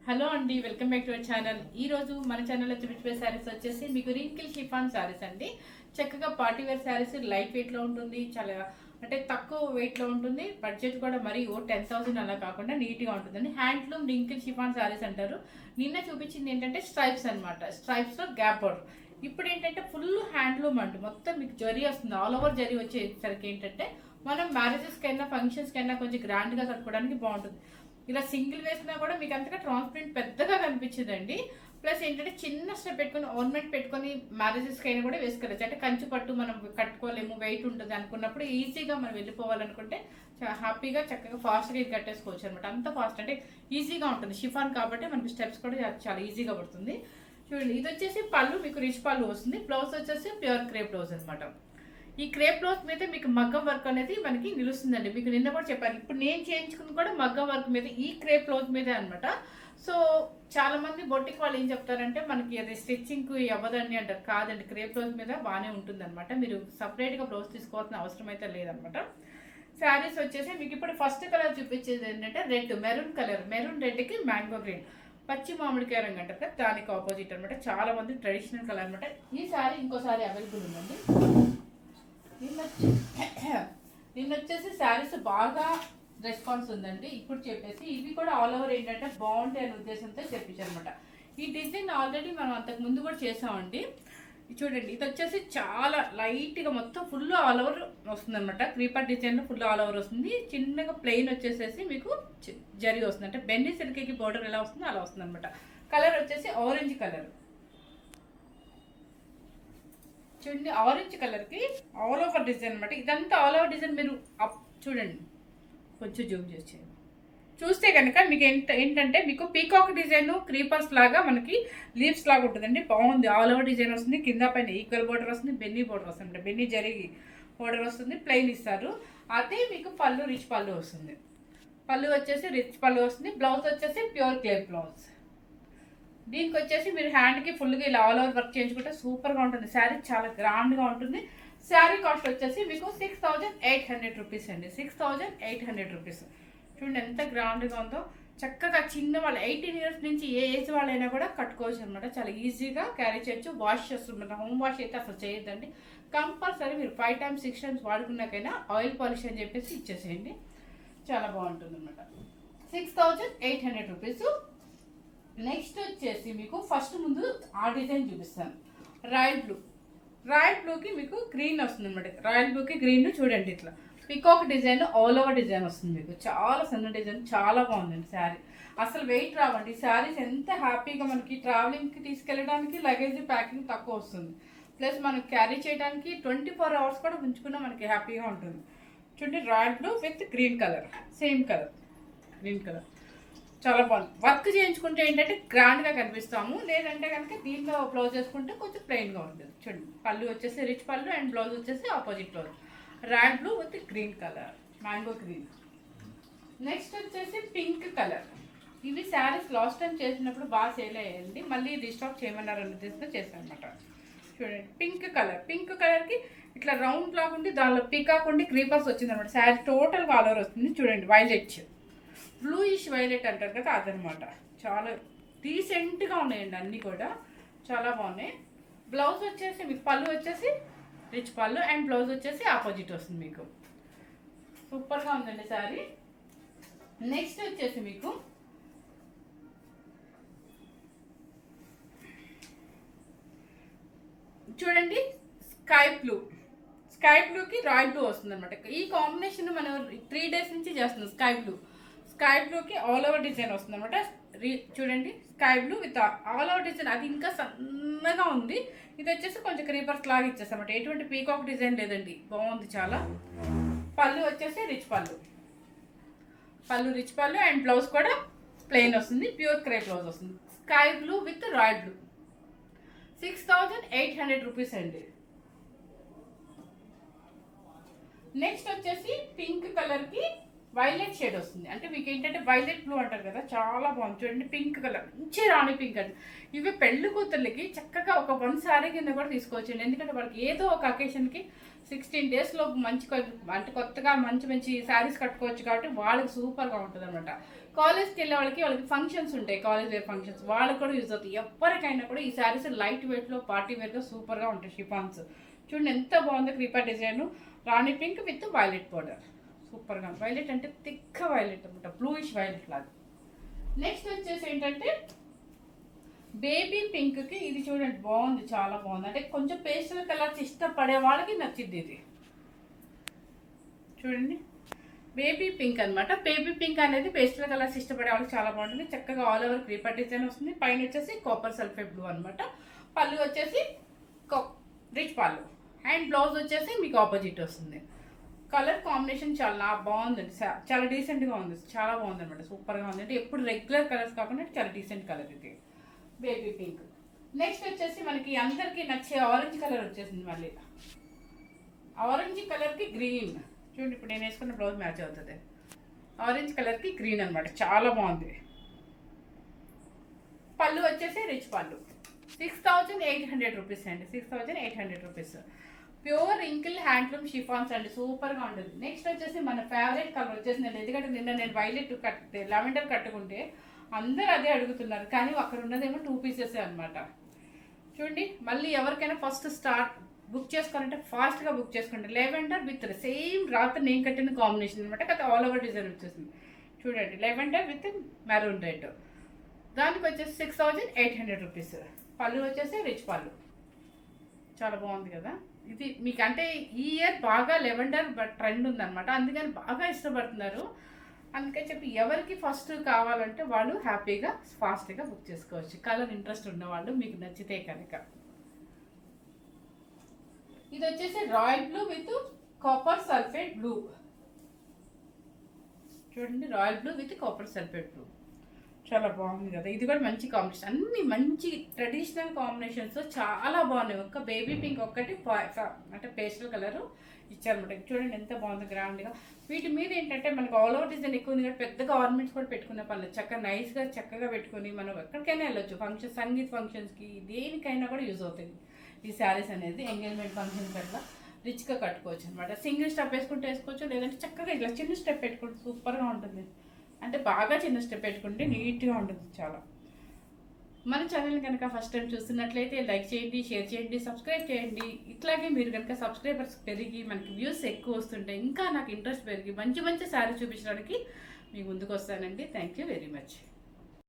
Hello అండి, welcome back to our channel. ఈ రోజు మన ఛానల్లో చూపించే శారీస్ వచ్చేసి మీకు రింకిల్ షిఫాన్ శారీస్ అండి. చక్కగా party wear saris, light weight లో ఉంటుంది, చాలా అంటే తక్కువ వెయిట్ లో ఉంటుంది. బడ్జెట్ కూడా మరి 10,000 అలా కాకుండా నీట్ గా ఉంటుందండి. హ్యాండ్లూమ్ రింకిల్ షిఫాన్ శారీస్ అంటారు. నిన్న చూపించింది ఏంటంటే స్ట్రైప్స్ అనమాట. స్ట్రైప్స్ లో గ్యాప్ బోర్డర్. ఇప్పుడు ఏంటంటే ఫుల్ హ్యాండ్లూమ్ అండి, మొత్తం మీకు జరీ వస్తుంది. ఆల్ ఓవర్ జరీ వచ్చేసరికి ఏంటంటే మనం మ్యారేజెస్ కైనా ఫంక్షన్స్ కైనా కొంచెం గ్రాండ్ గా కట్టుకోవడానికి బాగుంటుంది. ఇలా సింగిల్ వేసినా కూడా మీకు అంతగా ట్రాన్స్పరెంట్ పెద్దగా కనిపించదండి. ప్లస్ ఏంటంటే చిన్న స్టెప్ పెట్టుకుని ఆర్నమెంట్ పెట్టుకుని మ్యారేజెస్కి అయినా కూడా వేసుకోవచ్చు. అంటే కంచు పట్టు మనం కట్టుకోలేము, వెయిట్ ఉంటుంది అనుకున్నప్పుడు ఈజీగా మనం వెళ్ళిపోవాలనుకుంటే హ్యాపీగా చక్కగా ఫాస్ట్గా ఇది కట్టేసుకోవచ్చు అనమాట. అంత ఫాస్ట్ అంటే ఈజీగా ఉంటుంది. షిఫాన్ కాబట్టి మనకి స్టెప్స్ కూడా చాలా ఈజీగా పడుతుంది. చూడండి, ఇది వచ్చేసి పళ్ళు మీకు రిచ్ పళ్ళు వస్తుంది. బ్లౌజ్ వచ్చేసి ప్యూర్ క్రేప్ బ్లౌజ్ అనమాట. ఈ క్రేప్ బ్లౌజ్ మీద మీకు మగ్గం వర్క్ అనేది మనకి నిలుస్తుందండి. మీకు నిన్న కూడా చెప్పాను, ఇప్పుడు నేను చేయించుకుని కూడా మగ్గం వర్క్ మీద ఈ క్రేప్ బ్లౌజ్ మీదే అనమాట. సో చాలా మంది బొట్టికి వాళ్ళు ఏం చెప్తారంటే మనకి అది స్టిచ్చింగ్ అవ్వదండి అంటారు. కాదండి, క్రేప్ బ్లౌజ్ మీద బాగానే ఉంటుంది అనమాట. మీరు సపరేట్గా బ్లౌజ్ తీసుకోవాల్సిన అవసరం అయితే లేదనమాట. శారీస్ వచ్చేసి మీకు ఇప్పుడు ఫస్ట్ కలర్ చూపించేది ఏంటంటే రెడ్, మెరూన్ కలర్. మెరూన్ రెడ్కి మ్యాంగో గ్రీన్, పచ్చి మామిడికాయ రంగు అంటారు కదా, దానికి ఆపోజిట్ అనమాట. చాలా మంది ట్రెడిషనల్ కలర్ అనమాట. ఈ శారీ ఇంకోసారి అవైలబుల్ ఉందండి. నిన్న వచ్చేసి శారీస్ బాగా రెస్పాన్స్ ఉందండి. ఇప్పుడు చెప్పేసి ఇవి కూడా ఆల్ ఓవర్ ఏంటంటే బాగుంటాయి అనే ఉద్దేశంతో చెప్పించారనమాట. ఈ డిజైన్ ఆల్రెడీ మనం అంతకు ముందు కూడా చేసామండి. చూడండి, ఇది వచ్చేసి చాలా లైట్గా మొత్తం ఫుల్ ఆల్ ఓవర్ వస్తుంది అనమాట. Creeper design full all over వస్తుంది. చిన్నగా ప్లెయిన్ వచ్చేసేసి మీకు జరీ వస్తుంది. అంటే బెన్నీ సిల్క్కి బోర్డర్ ఎలా వస్తుందో అలా వస్తుంది అనమాట. కలర్ వచ్చేసి ఆరెంజ్ కలర్. చూడండి, ఆరెంజ్ కలర్కి ఆల్ ఓవర్ డిజైన్ అనమాట. ఇదంతా ఆల్ ఓవర్ డిజైన్ మీరు చూడండి, కొంచెం జూమ్ చేసి చూస్తే కనుక మీకు ఏంటంటే మీకు పీకాక్ డిజైన్ క్రీపర్స్ లాగా మనకి లీవ్స్ లాగా ఉంటుందండి. బాగుంది. ఆల్ ఓవర్ డిజైన్ వస్తుంది. కింద పైన ఈక్వల్ బోర్డర్ వస్తుంది. బెన్నీ బోర్డర్ వస్తుంది. బెన్నీ జరిగి బోర్డర్ వస్తుంది. ప్లెయిన్ ఇస్తారు. అదే మీకు పళ్ళు రిచ్ పళ్ళు వస్తుంది. పళ్ళు వచ్చేసి రిచ్ పళ్ళు వస్తుంది. బ్లౌజ్ వచ్చేసి ప్యూర్ క్లేప్ బ్లౌజ్. దీనికి వచ్చేసి మీరు హ్యాండ్కి ఫుల్గా ఇలా ఆల్ ఓవర్ వర్క్ చేయించుకుంటే సూపర్గా ఉంటుంది. శారీ చాలా గ్రాండ్గా ఉంటుంది. శారీ కాస్ట్ వచ్చేసి మీకు 6,800 రూపీస్ అండి. 6,800 రూపీస్. చూడండి ఎంత గ్రాండ్గా ఉందో. చక్కగా చిన్న వాళ్ళు 18 ఇయర్స్ నుంచి ఏ ఏజ్ వాళ్ళైనా కూడా కట్టుకోవచ్చు అనమాట. చాలా ఈజీగా క్యారీ చేయొచ్చు. వాష్ చేస్తుంటారు. హోమ్ వాష్ అయితే అసలు చేయొద్దండి. కంపల్సరీ మీరు 5 times 6 times వాడుకున్నాకైనా ఆయిల్ పాలిష్ అని చెప్పేసి ఇచ్చేసేయండి. చాలా బాగుంటుంది అనమాట. 6,800 రూపీస్. నెక్స్ట్ వచ్చేసి మీకు ఫస్ట్ ముందు ఆ డిజైన్ చూపిస్తాను. Royal blue. రాయల్ బ్లూకి మీకు గ్రీన్ వస్తుంది అనమాట. రాయల్ బ్లూకి గ్రీన్ చూడండి, ఇట్లా peacock design all over design వస్తుంది మీకు. చాలా సన్న డిజైన్, చాలా బాగుందండి శారీ. అసలు వెయిట్ రావండి. శారీస్ ఎంత హ్యాపీగా మనకి ట్రావెలింగ్కి తీసుకెళ్ళడానికి లగేజ్ ప్యాకింగ్ తక్కువ వస్తుంది. ప్లస్ మనకి క్యారీ చేయడానికి 24 hours కూడా ఉంచుకున్నా మనకి హ్యాపీగా ఉంటుంది. చూడండి, royal blue with green colour, same colour green colour. చాలా బాగుంది. వర్క్ చేయించుకుంటే ఏంటంటే గ్రాండ్గా కనిపిస్తాము. లేదంటే కనుక దీంట్లో బ్లౌజ్ వేసుకుంటే కొంచెం ప్లెయిన్గా ఉంటుంది. చూడండి, పళ్ళు వచ్చేసి రిచ్ పళ్ళు అండ్ బ్లౌజ్ వచ్చేసి opposite blouse. Royal blue with green colour, mango green. Next వచ్చేసి పింక్ కలర్. ఇవి శారీస్ లాస్ట్ టైం చేసినప్పుడు బాగా సేల్ అయ్యాయండి. మళ్ళీ రీస్టాక్ చేయమన్నారు అన్న ఉద్దేశంతో చేశాను అనమాట. చూడండి, పింక్ కలర్. పింక్ కలర్కి ఇట్లా రౌండ్ లాగా ఉండి దానిలో పికాక్ ఉండి క్రీపర్స్ వచ్చింది అనమాట. శారీ టోటల్ ఆల్ ఓవర్ వస్తుంది. చూడండి, వైలెట్, బ్లూయిష్ వైలెట్ అంటారు కదా, అదనమాట. చాలా డీసెంట్గా ఉన్నాయండి అన్నీ కూడా, చాలా బాగున్నాయి. బ్లౌజ్ వచ్చేసి మీకు పళ్ళు వచ్చేసి రిచ్ పళ్ళు అండ్ బ్లౌజ్ వచ్చేసి ఆపోజిట్ వస్తుంది మీకు. సూపర్గా ఉందండి శారీ. నెక్స్ట్ వచ్చేసి మీకు చూడండి, స్కై బ్లూ. స్కై బ్లూకి రాయల్ బ్లూ వస్తుంది అనమాట. ఈ కాంబినేషన్ మనం 3 days నుంచి చేస్తున్నాం. స్కై బ్లూ, స్కై బ్లూకి ఆల్ ఓవర్ డిజైన్ వస్తుంది అనమాట. చూడండి, sky blue with all over design. అది ఇంకా సన్నగా ఉంది. ఇది వచ్చేసి కొంచెం క్రీపర్స్ లాగా ఇచ్చేస్తామన్నమాట. ఎటువంటి పీకాక్ డిజైన్ లేదండి, బాగుంది చాలా. పళ్ళు వచ్చేసి రిచ్ పళ్ళు, పళ్ళు రిచ్ పళ్ళు అండ్ బ్లౌజ్ కూడా ప్లెయిన్ వస్తుంది. ప్యూర్ క్రేప్ బ్లౌజ్ వస్తుంది. Sky blue with royal blue. 6,800 rupees అండి. నెక్స్ట్ వచ్చేసి పింక్ కలర్కి వైలెట్ షేడ్ వస్తుంది. అంటే మీకు ఏంటంటే వైలెట్ బ్లూ అంటారు కదా, చాలా బాగుంది. చూడండి, పింక్ కలర్, మంచి రాణి పింక్ అండి. ఇవి పెళ్లి కూతుర్లకి చక్కగా ఒక 1 శారీ కింద కూడా తీసుకోవచ్చండి. ఎందుకంటే వాళ్ళకి ఏదో ఒక అకేషన్కి 16 daysలో మంచి అంటే కొత్తగా మంచి మంచి శారీస్ కట్టుకోవచ్చు కాబట్టి వాళ్ళకి సూపర్గా ఉంటుంది అనమాట. కాలేజ్కి వెళ్ళే వాళ్ళకి ఫంక్షన్స్ ఉంటాయి, కాలేజ్ వేర్ ఫంక్షన్స్, వాళ్ళకి కూడా యూజ్ అవుతాయి. ఎవరికైనా కూడా ఈ శారీస్ లైట్ వెయిట్లో పార్టీ వేర్గా సూపర్గా ఉంటాయి. షిఫాన్స్ చూడండి ఎంత బాగుందో, creeper design, Rani pink with violet powder, సూపర్గా. వైలెట్ అంటే థిక్ వైలెట్ అనమాట, బ్లూయిష్ వైలెట్ లాగా. నెక్స్ట్ వచ్చేసి ఏంటంటే బేబీ పింక్కి ఇది చూడండి బాగుంది, చాలా బాగుంది. అంటే కొంచెం పేస్టల్ కలర్స్ ఇష్టపడే వాళ్ళకి నచ్చింది ఇది. చూడండి బేబీ పింక్ అనమాట. బేబీ పింక్ అనేది పేస్టల్ కలర్స్ ఇష్టపడే వాళ్ళకి చాలా బాగుంటుంది. చక్కగా ఆల్ ఓవర్ క్రీపర్ డిజైన్ వస్తుంది. పైన వచ్చేసి కాపర్ సల్ఫేట్ బ్లూ అనమాట. పళ్ళు వచ్చేసి రిచ్ పళ్ళు అండ్ బ్లౌజ్ వచ్చేసి మీకు ఆపోజిట్ వస్తుంది. కలర్ కాంబినేషన్ చాలా బాగుందండి, చాలా డీసెంట్గా ఉంది, చాలా బాగుంది అనమాట, సూపర్గా ఉంది. అంటే ఎప్పుడు రెగ్యులర్ కలర్స్ కాకుండా చాలా డీసెంట్ కలర్ ఇది బేబీ పింక్. నెక్స్ట్ వచ్చేసి మనకి అందరికీ నచ్చే ఆరెంజ్ కలర్ వచ్చేసింది. మళ్ళీ ఆరెంజ్ కలర్కి గ్రీన్ చూడండి, ఇప్పుడు నేను వేసుకున్న బ్లౌజ్ మ్యాచ్ అవుతుంది. ఆరెంజ్ కలర్కి గ్రీన్ అనమాట, చాలా బాగుంది. పళ్ళు వచ్చేసి రిచ్ పళ్ళు. 6800 రూపీస్ అండి, 6800 రూపీస్. ప్యూర్ ఇంకిల్ హ్యాండ్లూమ్ షిఫాన్స్ అండి, సూపర్గా ఉంటుంది. నెక్స్ట్ వచ్చేసి మన ఫేవరెట్ కలర్ వచ్చేసింది. ఎందుకంటే నిన్న నేను వైలెట్ లెవెండర్ కట్టుకుంటే అందరూ అదే అడుగుతున్నారు, కానీ అక్కడ ఉన్నదేమో 2 పీసెస్ అనమాట. చూడండి మళ్ళీ ఎవరికైనా ఫస్ట్ స్టార్ట్ బుక్ చేసుకోవాలంటే ఫాస్ట్గా బుక్ చేసుకోండి. లెవెండర్ విత్ సేమ్ రాత్రి నేను కట్టిన కాంబినేషన్ అనమాట, కదా ఆల్ ఓవర్ డిజైన్ వచ్చేసింది. చూడండి లెవెండర్ విత్ మెరూన్ రెడ్, దానికి వచ్చేసి 6800 రూపీస్. పళ్ళు వచ్చేసి రిచ్ పళ్ళు, చాలా బాగుంది కదా ఇది. మీకు అంటే ఈ ఇయర్ బాగా లెవెండర్ ట్రెండ్ ఉందన్నమాట, అందుకని బాగా ఇష్టపడుతున్నారు. అందుకని చెప్పి ఎవరికి ఫస్ట్ కావాలంటే వాళ్ళు హ్యాపీగా ఫాస్ట్గా బుక్ చేసుకోవచ్చు. కలర్ ఇంట్రెస్ట్ ఉన్న వాళ్ళు మీకు నచ్చితే కనుక. ఇది వచ్చేసి royal blue with copper sulphate blue. చూడండి royal blue with copper sulphate blue, చాలా బాగుంది కదా. ఇది కూడా మంచి కాంబినేషన్, అన్ని మంచి ట్రెడిషనల్ కాంబినేషన్స్ చాలా బాగున్నాయి. ఒక్క బేబీ పింక్ ఒక్కటి అంటే పేస్టల్ కలర్ ఇచ్చారనమాట. చూడండి ఎంత బాగుంది గ్రాండ్గా. వీటి మీద ఏంటంటే మనకు ఆల్ ఓవర్ డిజైన్ ఎక్కువ ఉంది కాబట్టి పెద్దగా ఆర్నమెంట్స్ కూడా పెట్టుకునే పర్లేదు. చక్కగా నైస్గా చక్కగా పెట్టుకుని మనం ఎక్కడికైనా వెళ్ళొచ్చు. ఫంక్షన్, సంగీత్ ఫంక్షన్స్కి దేనికైనా కూడా యూజ్ అవుతుంది ఈ శారీస్ అనేది. ఎంగేజ్మెంట్ ఫంక్షన్స్ అట్లా రిచ్గా కట్టుకోవచ్చు అనమాట. సింగిల్ స్టెప్ వేసుకుంటే వేసుకోవచ్చు, లేదంటే చక్కగా ఇట్లా చిన్న స్టెప్ పెట్టుకుంటే సూపర్గా ఉంటుంది. అంటే బాగా చిన్న స్టెప్ పెట్టుకుంటే నీట్గా ఉంటుంది చాలా. మన ఛానల్ కనుక ఫస్ట్ టైం చూస్తున్నట్లయితే లైక్ చేయండి, షేర్ చేయండి, సబ్స్క్రైబ్ చేయండి. ఇట్లాగే మీరు కనుక సబ్స్క్రైబర్స్ పెరిగి మనకి వ్యూస్ ఎక్కువ వస్తుంటే ఇంకా నాకు ఇంట్రెస్ట్ పెరిగి మంచి మంచి శారీ చూపించడానికి మీ ముందుకు వస్తానండి. Thank you very much.